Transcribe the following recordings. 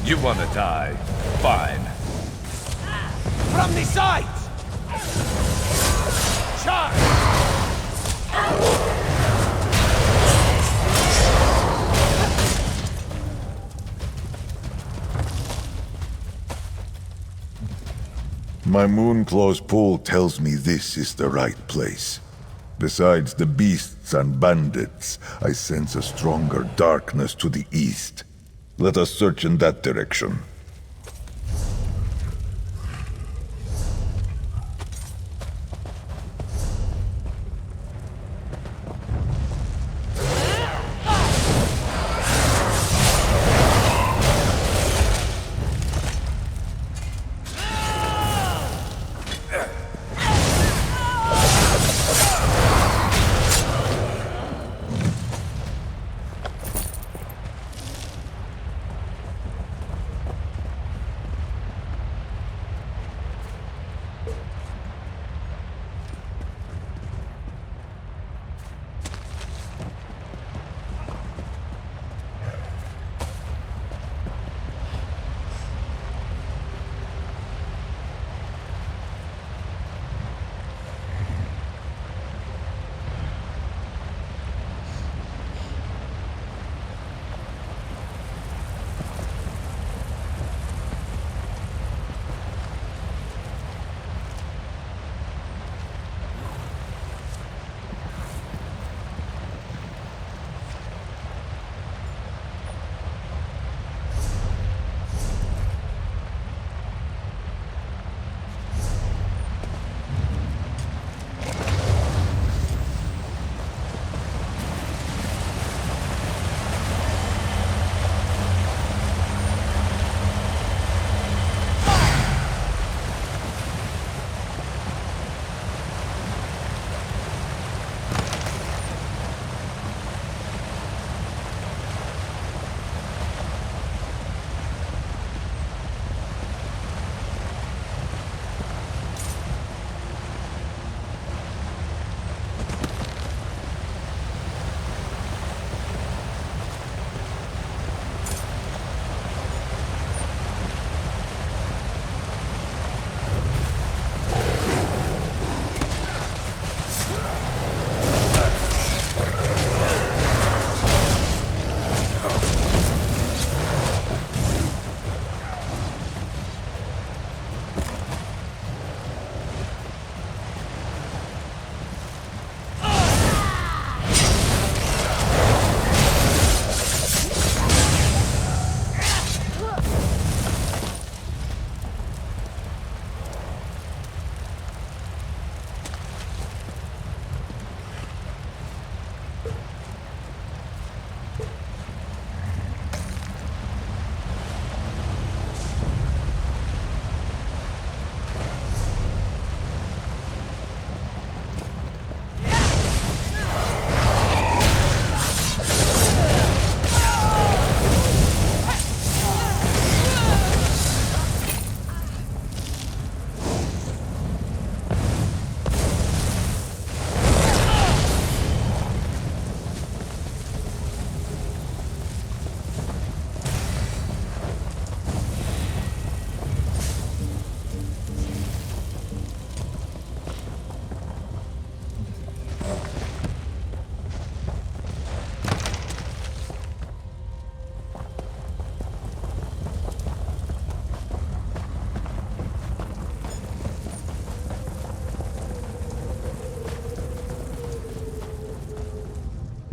You wanna die? Fine. From the sides! Charge! My Moonclaw's pool tells me this is the right place. Besides the beasts and bandits, I sense a stronger darkness to the east. Let us search in that direction.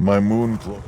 My Moonclaw.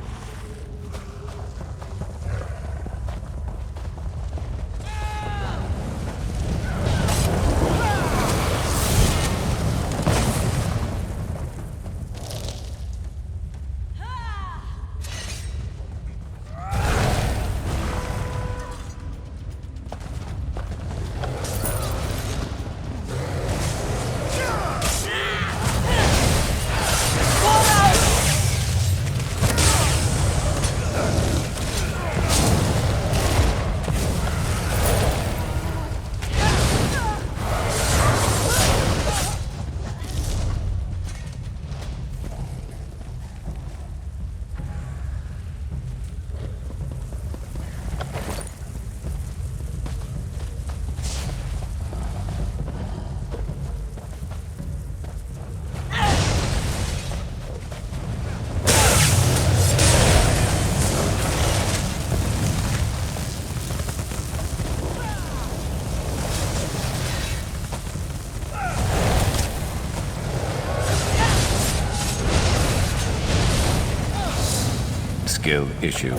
Skill issue.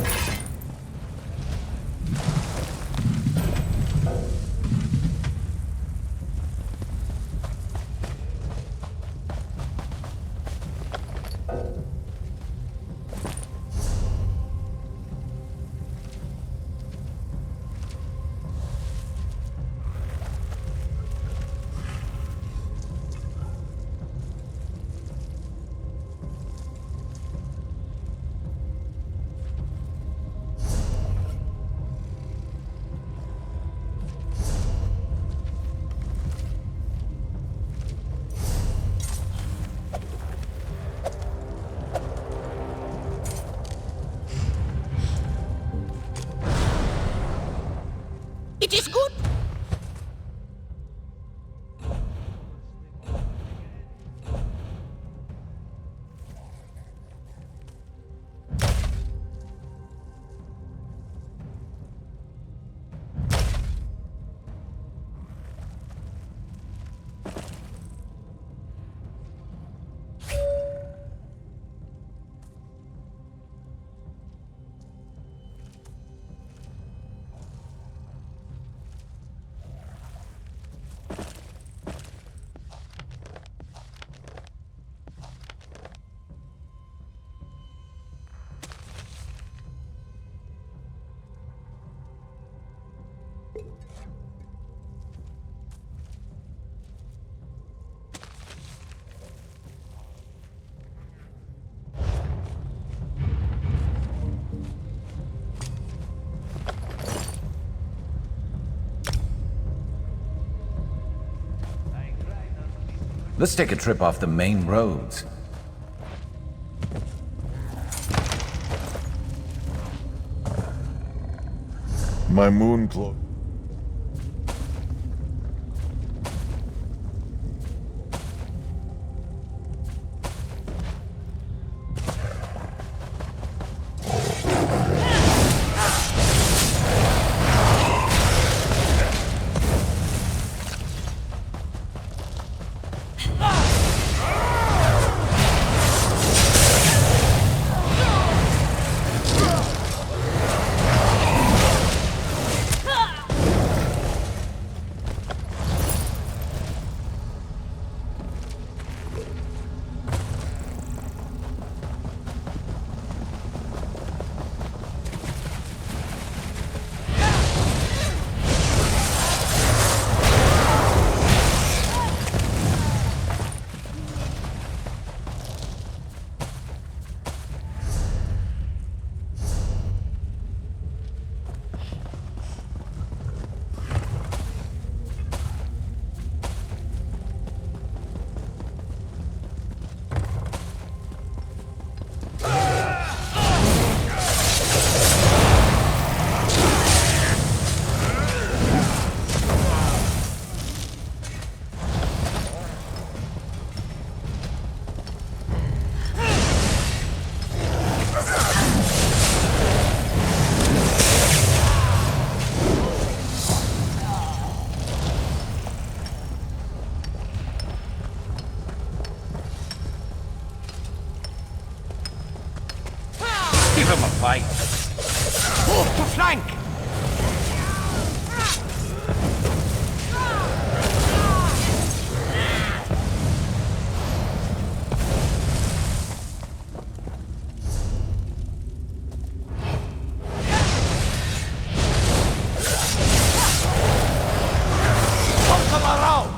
It is good. Let's take a trip off the main roads. My moon cloak. Give him a fight. Move to flank. Don't come around.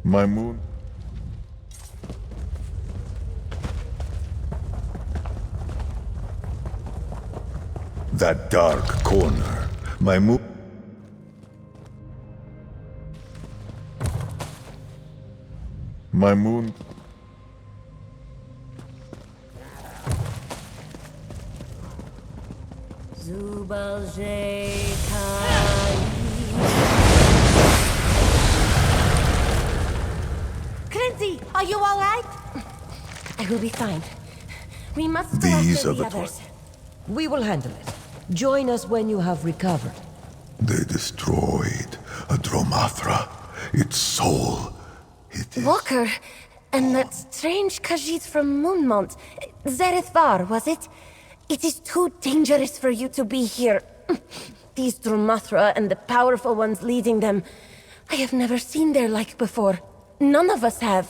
My moon... That dark corner. My moon... My moon... Clinty, are you all right? I will be fine. We must go These after are the the others. We will handle it. Join us when you have recovered. They destroyed a Dromathra. Its soul. It is... Walker, and that strange Khajiit from Moonmont. Zerith-Var, was it? It is too dangerous for you to be here. These Dromathra and the powerful ones leading them. I have never seen their like before. None of us have.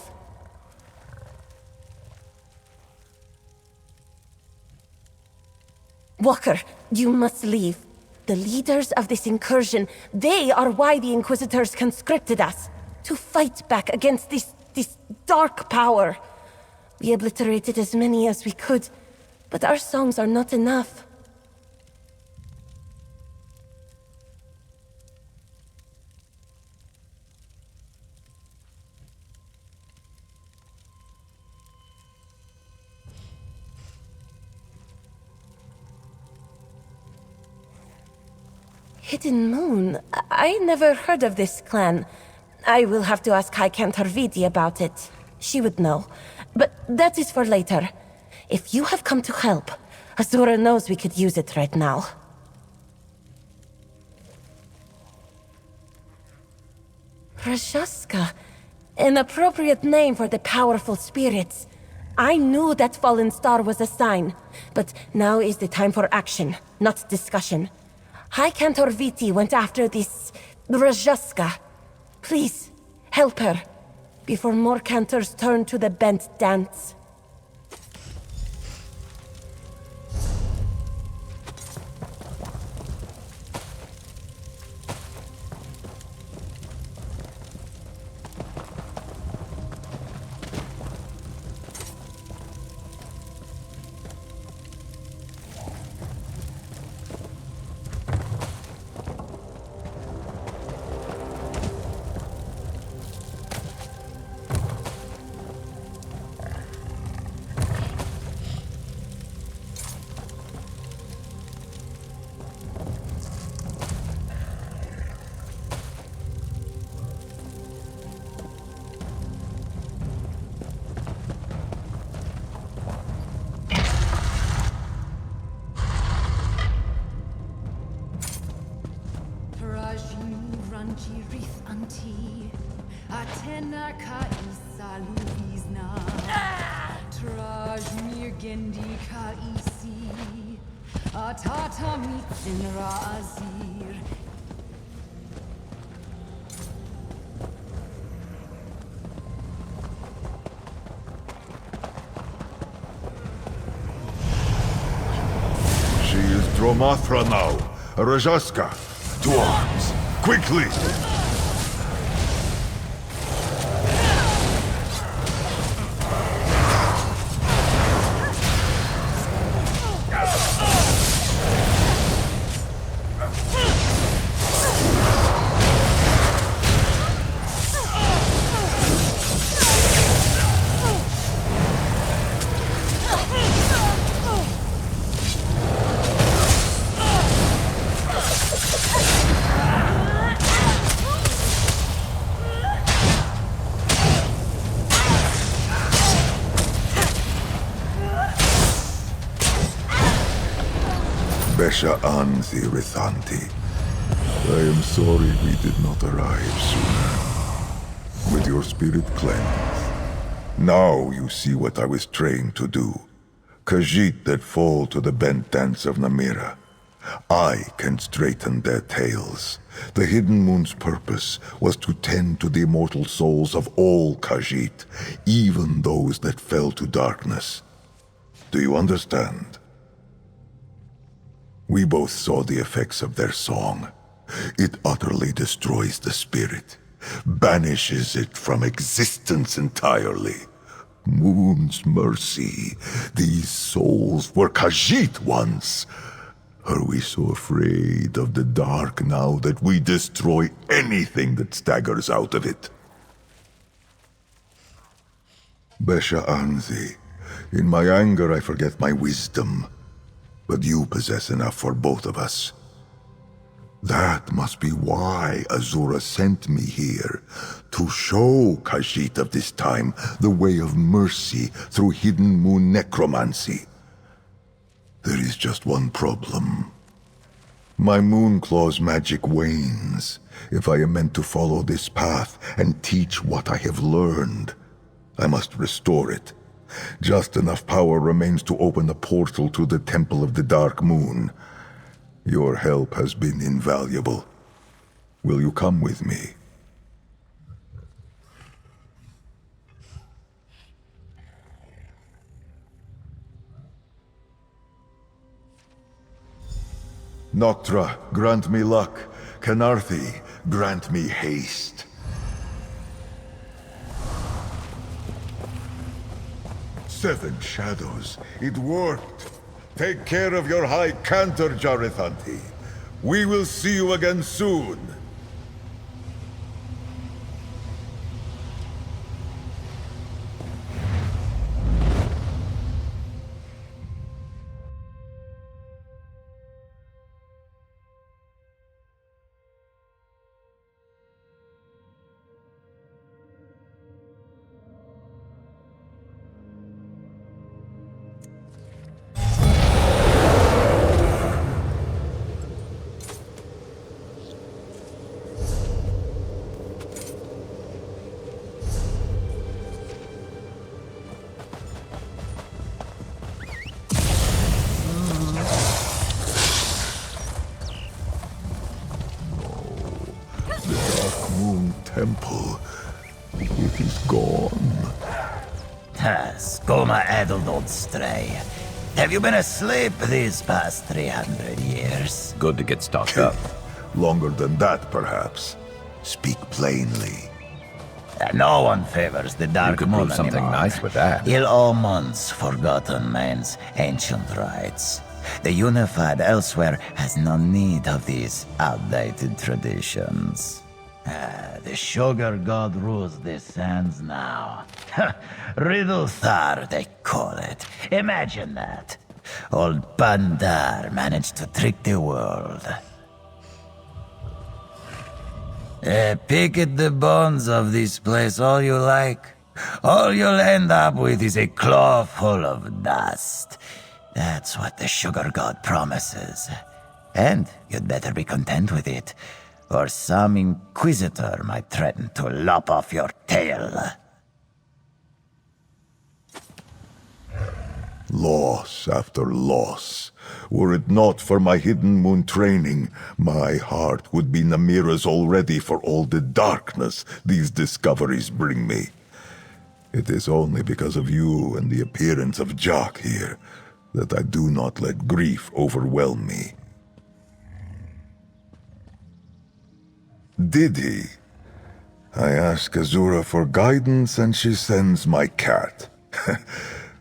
Walker, you must leave. The leaders of this incursion, they are why the Inquisitors conscripted us. To fight back against this dark power. We obliterated as many as we could, but our songs are not enough. Hidden Moon? I never heard of this clan. I will have to ask High Cantor Viti about it. She would know. But that is for later. If you have come to help, Azura knows we could use it right now. Rajaska. An appropriate name for the powerful spirits. I knew that fallen star was a sign, but now is the time for action, not discussion. High Cantor Viti went after this... Rajaska. Please, help her, before more cantors turn to the bent dance. Zerith-Anti, Atena ka isa lubizna, Trajmir gendi ka isi, Atata mitzin razir. She is Dromathra now. Rajaska. To arms. Quickly! Besha'an Zerith-Anti. I am sorry we did not arrive sooner. With your spirit cleansed. Now you see what I was trained to do. Khajiit that fall to the bent dance of Namira. I can straighten their tails. The Hidden Moon's purpose was to tend to the immortal souls of all Khajiit, even those that fell to darkness. Do you understand? We both saw the effects of their song. It utterly destroys the spirit. banishes it from existence entirely. Moon's mercy. These souls were Khajiit once. Are we so afraid of the dark now that we destroy anything that staggers out of it? Besha Anzi, in my anger I forget my wisdom, but you possess enough for both of us. That must be why Azura sent me here, to show Khajiit of this time the way of mercy through hidden moon necromancy. There is just one problem. My Moonclaw's magic wanes. If I am meant to follow this path and teach what I have learned, I must restore it. Just enough power remains to open the portal to the Temple of the Dark Moon. Your help has been invaluable. Will you come with me? Noctra, grant me luck. Canarthi, grant me haste. Seven Shadows, it worked. Take care of your high canter, Zerith-Var. We will see you again soon. Temple. It is gone. Skoma Edel don't stray. Have you been asleep these past 300 years? Good to get stocked up. Longer than that, perhaps. Speak plainly. No one favors the Dark You could Moon prove something anymore. nice with that. Il Omon's forgotten man's ancient rites. The Unified elsewhere has no need of these outdated traditions. The Sugar God rules the sands now. Zerith-Var, they call it. Imagine that. Old Bandar managed to trick the world. Pick at the bones of this place all you like. All you'll end up with is a claw full of dust. That's what the Sugar God promises. And you'd better be content with it, or some inquisitor might threaten to lop off your tail. Loss after loss. Were it not for my hidden moon training, my heart would be Namira's already for all the darkness these discoveries bring me. It is only because of you and the appearance of Jock here that I do not let grief overwhelm me. Did he? I ask Azura for guidance and she sends my cat.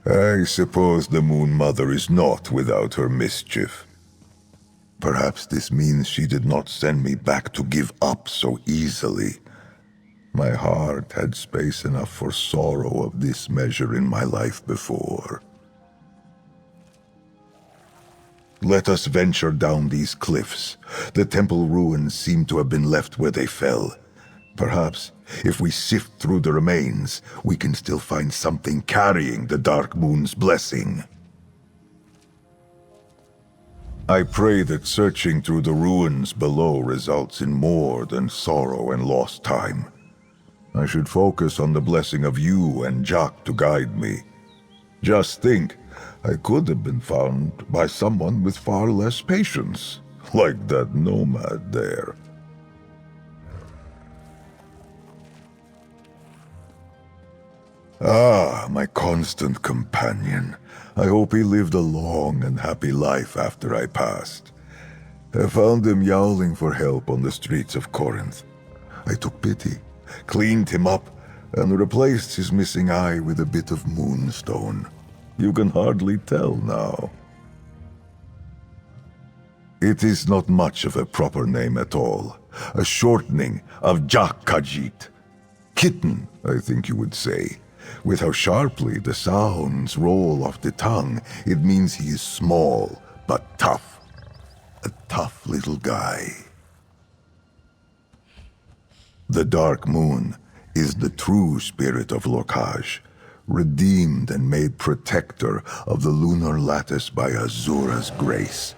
I suppose the Moon Mother is not without her mischief. Perhaps this means she did not send me back to give up so easily. My heart had space enough for sorrow of this measure in my life before. Let us venture down these cliffs. The temple ruins seem to have been left where they fell. Perhaps, if we sift through the remains, we can still find something carrying the Dark Moon's blessing. I pray that searching through the ruins below results in more than sorrow and lost time. I should focus on the blessing of you and Jock to guide me. Just think, I could have been found by someone with far less patience, like that nomad there. Ah, my constant companion. I hope he lived a long and happy life after I passed. I found him yowling for help on the streets of Corinth. I took pity cleaned him up, and replaced his missing eye with a bit of moonstone. You can hardly tell now. It is not much of a proper name at all. A shortening of Jak Khajiit. Kitten, I think you would say. With how sharply the sounds roll off the tongue, it means he is small, but tough. A tough little guy. The Dark Moon is the true spirit of Lorkhaj, redeemed and made protector of the lunar lattice by Azura's grace.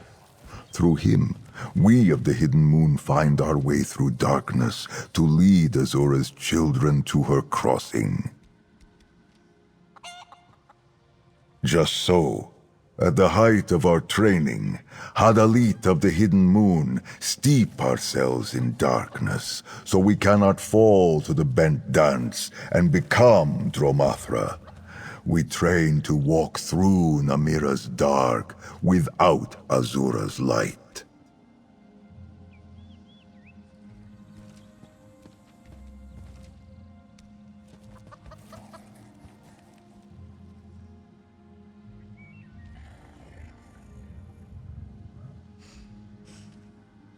Through him, we of the Hidden Moon find our way through darkness to lead Azura's children to her crossing. Just so, at the height of our training, Hadalit of the Hidden Moon, steep ourselves in darkness, so we cannot fall to the bent dance and become Dromathra. We train to walk through Namira's dark without Azura's light.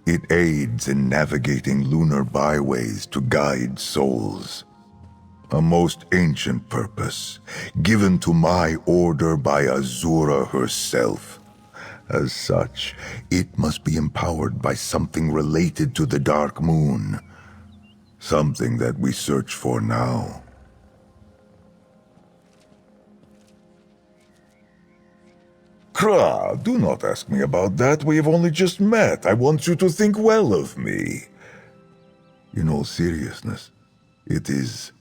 It aids in navigating lunar byways to guide souls. A most ancient purpose, given to my order by Azura herself. As such, it must be empowered by something related to the Dark Moon. Something that we search for now. Kra, do not ask me about that. We have only just met. I want you to think well of me. In all seriousness, it is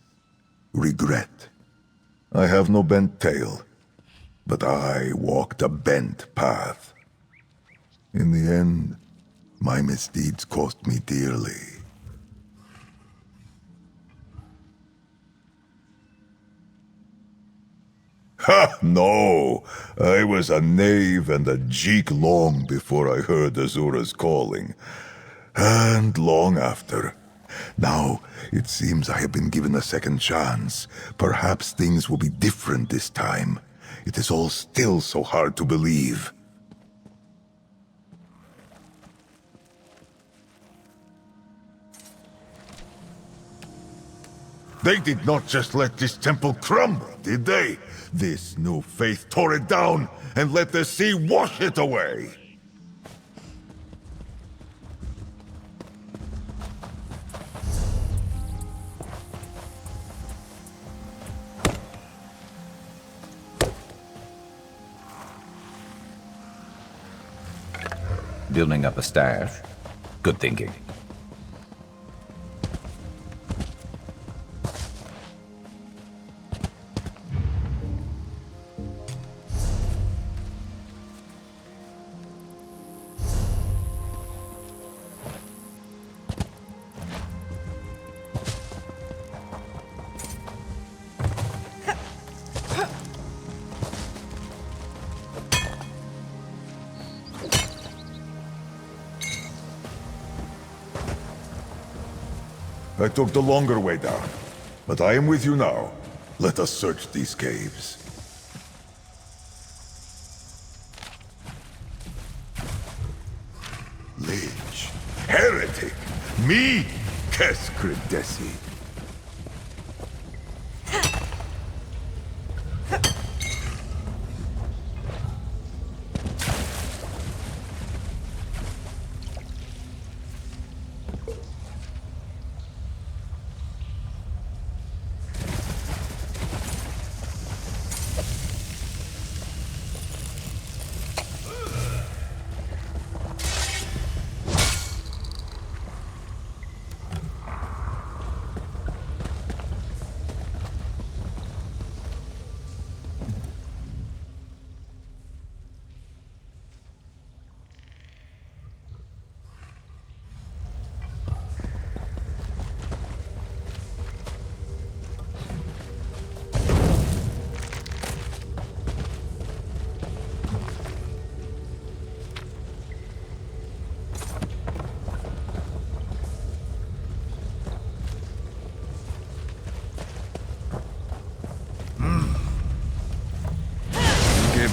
regret. I have no bent tail, but I walked a bent path. In the end, my misdeeds cost me dearly. Ha! No! I was a knave and a jeek long before I heard Azura's calling. And long after. Now, it seems I have been given a second chance. Perhaps things will be different this time. It is all still so hard to believe. They did not just let this temple crumble, did they? This new faith tore it down and let the sea wash it away. Building up a stash. Good thinking. I took the longer way down, but I am with you now. Let us search these caves. Lich, heretic, me, Keskridesi.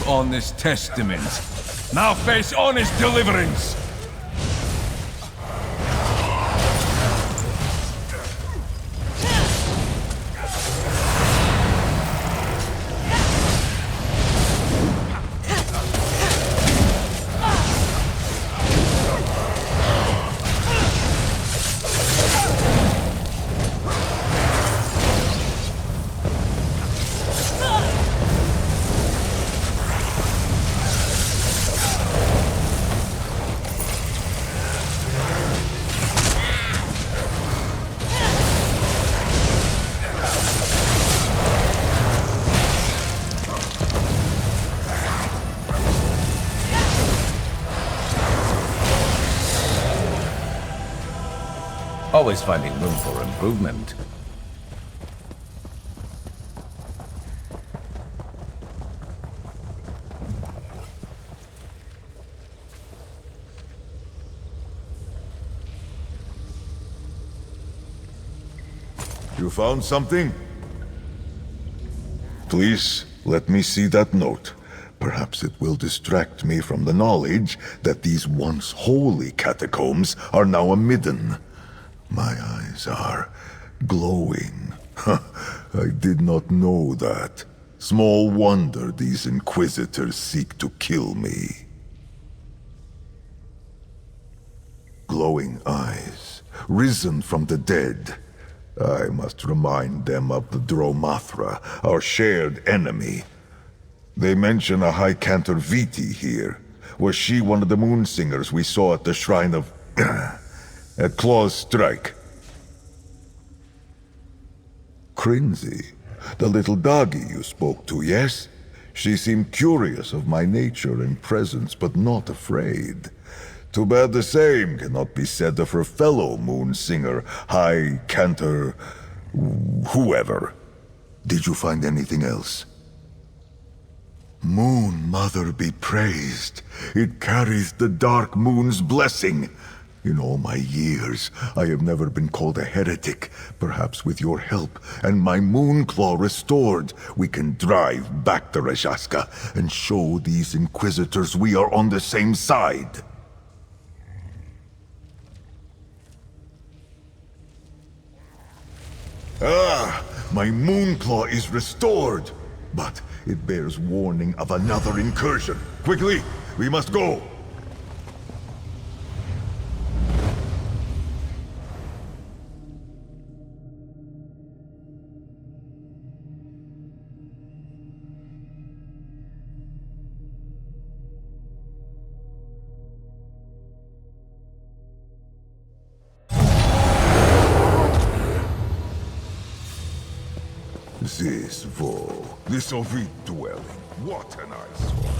on this testament. Now face honest deliverance! Always finding room for improvement. You found something? Please, let me see that note. Perhaps it will distract me from the knowledge that these once holy catacombs are now a midden. My eyes are glowing. I did not know that. Small wonder these inquisitors seek to kill me. Glowing eyes, risen from the dead. I must remind them of the Dromathra, our shared enemy. They mention a High Cantor Viti here. Was she one of the moon singers we saw at the shrine of... at Claw's Strike? Crinzy, the little doggy you spoke to, yes? She seemed curious of my nature and presence, but not afraid. Too bad the same cannot be said of her fellow moon singer, High Cantor... whoever. Did you find anything else? Moon Mother be praised. It carries the Dark Moon's blessing. In all my years, I have never been called a heretic. Perhaps with your help and my moon claw restored, we can drive back to Rajashka and show these inquisitors we are on the same side. Ah, my moon claw is restored. But it bears warning of another incursion. Quickly, we must go. This Ovid dwelling, what an eyesore.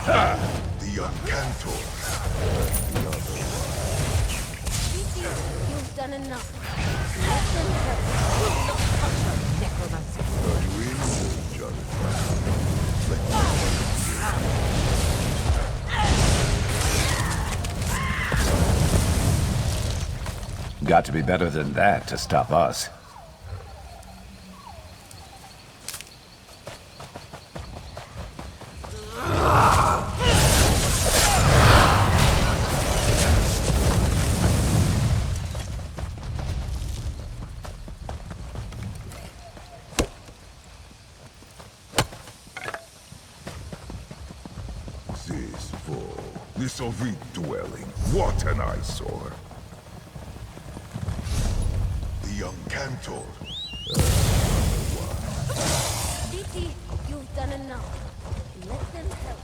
Ah, the young Cantor. The other You've done enough. Listen first. Not touch her, necromancer. Are you in, Zerith-Var? Got to be better than that to stop us. This Ovid dwelling, what an eyesore. The young Cantor. Viti, you've done enough. Let them help.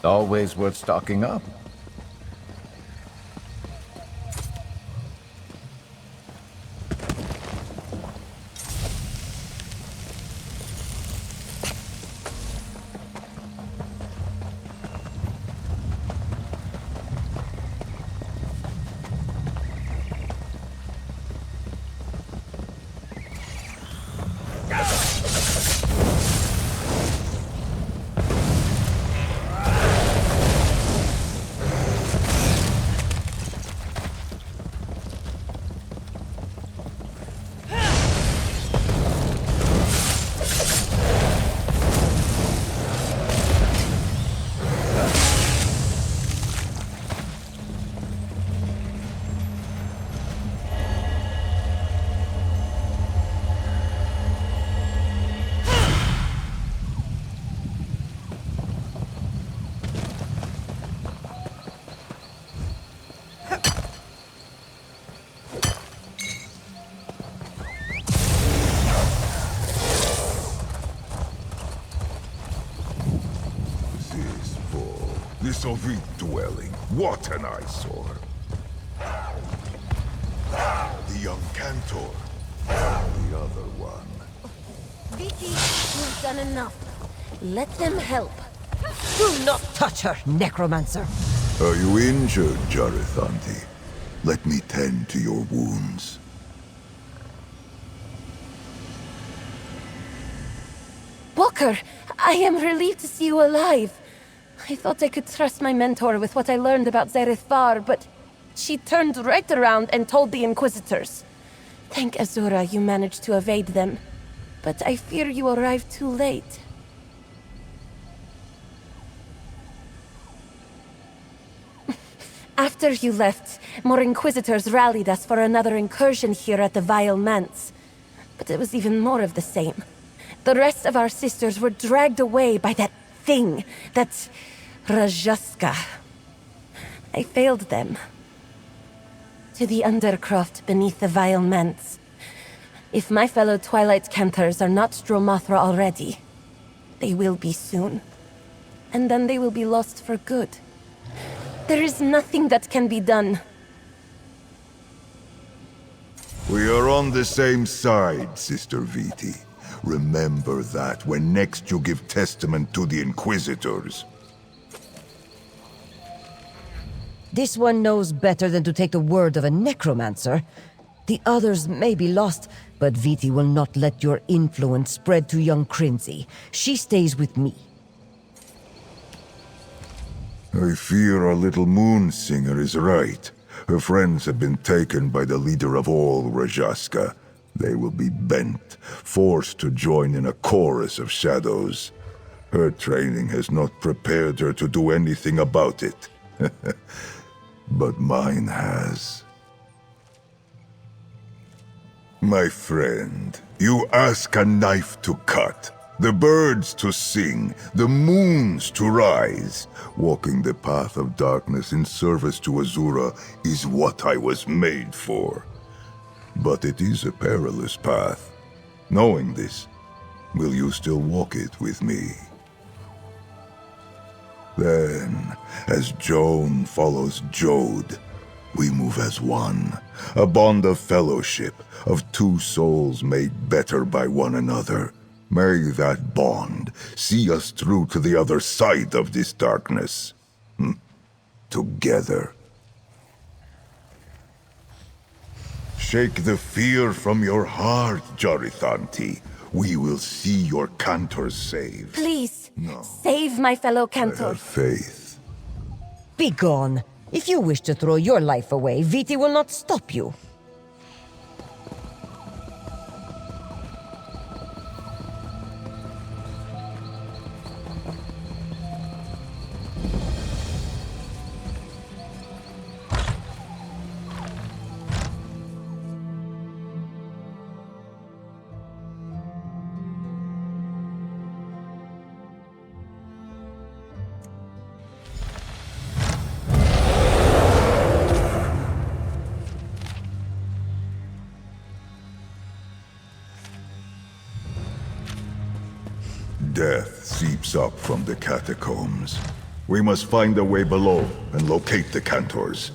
Always worth stocking up. This Ovid dwelling, what an eyesore. The young Cantor, the other one. Vicky, you've done enough. Let them help. Do not touch her, necromancer! Are you injured, Zerith-Var? Let me tend to your wounds. Walker, I am relieved to see you alive. I thought I could trust my mentor with what I learned about Zerith-Var, but she turned right around and told the Inquisitors. Thank Azura you managed to evade them, but I fear you arrived too late. After you left, more Inquisitors rallied us for another incursion here at the Vile Manse. But it was even more of the same. The rest of our sisters were dragged away by that thing, that Rajaska. I failed them. To the Undercroft beneath the Vile Manse. If my fellow Twilight Cantors are not Stromothra already, they will be soon. And then they will be lost for good. There is nothing that can be done. We are on the same side, Sister Viti. Remember that when next you give testament to the Inquisitors. This one knows better than to take the word of a necromancer. The others may be lost, but Viti will not let your influence spread to young Crinzy. She stays with me. I fear our little moon singer is right. Her friends have been taken by the leader of all Rajaska. They will be bent, forced to join in a chorus of shadows. Her training has not prepared her to do anything about it. But mine has. My friend, you ask a knife to cut, the birds to sing, the moons to rise. Walking the path of darkness in service to Azura is what I was made for. But it is a perilous path. Knowing this, will you still walk it with me? Then, as Joan follows Jode, we move as one, a bond of fellowship, of two souls made better by one another. May that bond see us through to the other side of this darkness. Together. Shake the fear from your heart, Zerith-Var. We will see your Cantors saved. Please, No. save my fellow I have Cantors. faith. Begone! If you wish to throw your life away, Viti will not stop you. Death seeps up from the catacombs. We must find a way below and locate the Cantors.